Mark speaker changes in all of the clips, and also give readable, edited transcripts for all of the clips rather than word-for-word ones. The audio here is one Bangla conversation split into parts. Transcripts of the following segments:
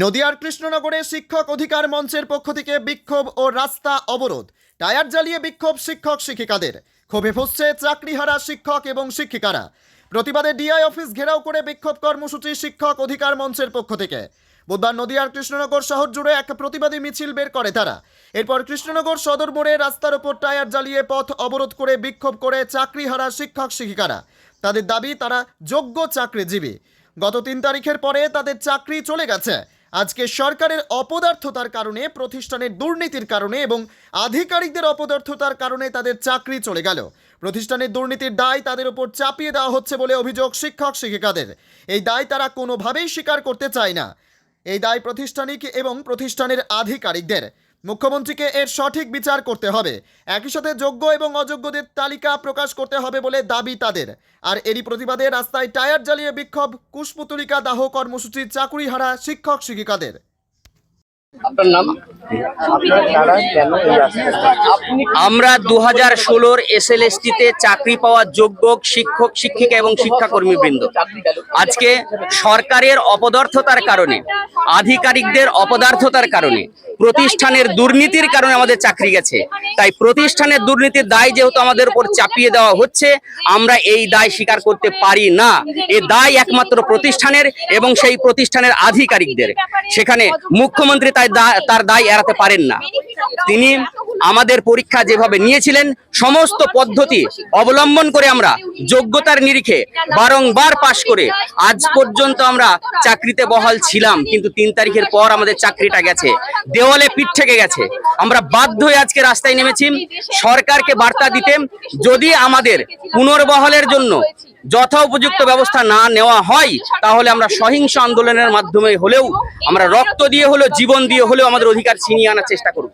Speaker 1: নদিয়ার কৃষ্ণনগরে শিক্ষক অধিকার মঞ্চের পক্ষ থেকে বিক্ষোভ ও রাস্তা অবরোধ। টায়ার জ্বালিয়ে বিক্ষোভ শিক্ষক শিক্ষিকাদের। ক্ষোভে ফুঁসছে চাকরিহারা শিক্ষক এবং শিক্ষিকারা। প্রতিবাদে ডিআই অফিস ঘেরাও করে বিক্ষোভ কর্মসূচি শিক্ষক অধিকার মঞ্চের পক্ষ থেকে। বুধবার নদিয়ার কৃষ্ণনগর শহর জুড়ে এক প্রতিবাদী মিছিল বের করে তারা। এরপর কৃষ্ণনগর সদর মোড়ে রাস্তার ওপর টায়ার জ্বালিয়ে পথ অবরোধ করে বিক্ষোভ করে চাকরিহারা শিক্ষক শিক্ষিকারা। তাদের দাবি তারা যোগ্য চাকরিজীবী। গত 3 তারিখের পরে তাদের চাকরি চলে গেছে। আজকে সরকারের অপদার্থতার কারণে, প্রতিষ্ঠানের দুর্নীতির কারণে এবং আধিকারিকদের অপদার্থতার কারণে তাদের চাকরি চলে গেল। প্রতিষ্ঠানের দুর্নীতির দায় তাদের উপর চাপিয়ে দেওয়া হচ্ছে বলে অভিযোগ শিক্ষক শিক্ষিকাদের। এই দায় তারা কোনোভাবেই স্বীকার করতে চায় না। এই দায় প্রাতিষ্ঠানিক এবং প্রতিষ্ঠানের আধিকারিকদের। মুখ্যমন্ত্রীকে এর সঠিক বিচার করতে হবে। একই সাথে যোগ্য এবং অযোগ্যদের তালিকা প্রকাশ করতে হবে বলে দাবি তাদের। আর এরই প্রতিবাদে রাস্তায় টায়ার জ্বালিয়ে বিক্ষোভ, কুশপুতলিকা দাহ কর্মসূচি চাকুরিহারা শিক্ষক শিক্ষিকাদের।
Speaker 2: আপনার নাম?
Speaker 3: আমরা 2016 SLST-তে চাকরি পাওয়া যোগ্য শিক্ষক শিক্ষিকা এবং শিক্ষাকর্মীবৃন্দ আজকে সরকারের অপদার্থতার কারণে, আধিকারিকদের অপদার্থতার কারণে, প্রতিষ্ঠানের দুর্নীতির কারণে আমাদের চাকরি গেছে। তাই প্রতিষ্ঠানের দুর্নীতির দায় যেহেতু আমাদের উপর চাপিয়ে দেওয়া হচ্ছে, আমরা এই দায় স্বীকার করতে পারি না। এই দায় একমাত্র প্রতিষ্ঠানের এবং সেই প্রতিষ্ঠানের আধিকারিকদের। সেখানে মুখ্যমন্ত্রী তার দায় এড়াতে পারেন না। তিনি আমাদের পরীক্ষা যেভাবে নিয়েছিলেন, সমস্ত পদ্ধতি অবলম্বন করে আমরা যোগ্যতার নিরিখে বারংবার পাশ করে আজ পর্যন্ত আমরা চাকরিতে বহাল ছিলাম। কিন্তু 3 তারিখের পর আমাদের চাকরিটা গেছে, দেওয়ালে পিঠ থেকে গেছে। আমরা বাধ্য হয়ে আজকে রাস্তায় নেমেছি সরকারকে বার্তা দিতে, যদি আমাদের পুনর্বহালের জন্য যথোপযুক্ত ব্যবস্থা না নেওয়া হয়, তাহলে আমরা সহিংস আন্দোলনের মাধ্যমে হলেও, আমরা রক্ত দিয়ে হলেও, জীবন দিয়ে হলেও আমাদের অধিকার ছিনিয়ে আনার চেষ্টা করব।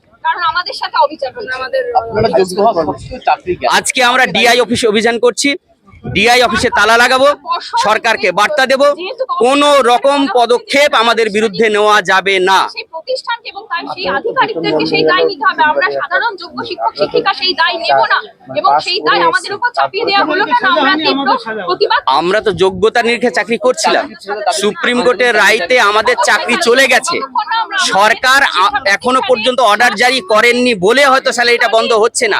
Speaker 3: আজকে আমরা ডিআই অফিসে অভিযান করছি। ডিআই অফিসে তালা লাগাবো, সরকারকে বার্তা দেব, কোনো রকম পদক্ষেপ আমাদের বিরুদ্ধে নেওয়া যাবে না।
Speaker 4: প্রতিষ্ঠানকে এবং তার সেই আধিকারিকদেরকে সেই দায় নিতে হবে। আমরা সাধারণ যোগ্য শিক্ষক শিক্ষিকা সেই দায় নেব না এবং সেই দায় আমাদের উপর চাপিয়ে দেওয়া হলো কেন? আমরা তীব্র প্রতিবাদ।
Speaker 3: আমরা তো যোগ্যতার নিরিখে চাকরি করছিলাম। সুপ্রিম কোর্টের রায়তে আমাদের চাকরি চলে গেছে। সরকার এখনো পর্যন্ত অর্ডার জারি করেননি বলে হয়তো স্যালারিটা বন্ধ হচ্ছে না।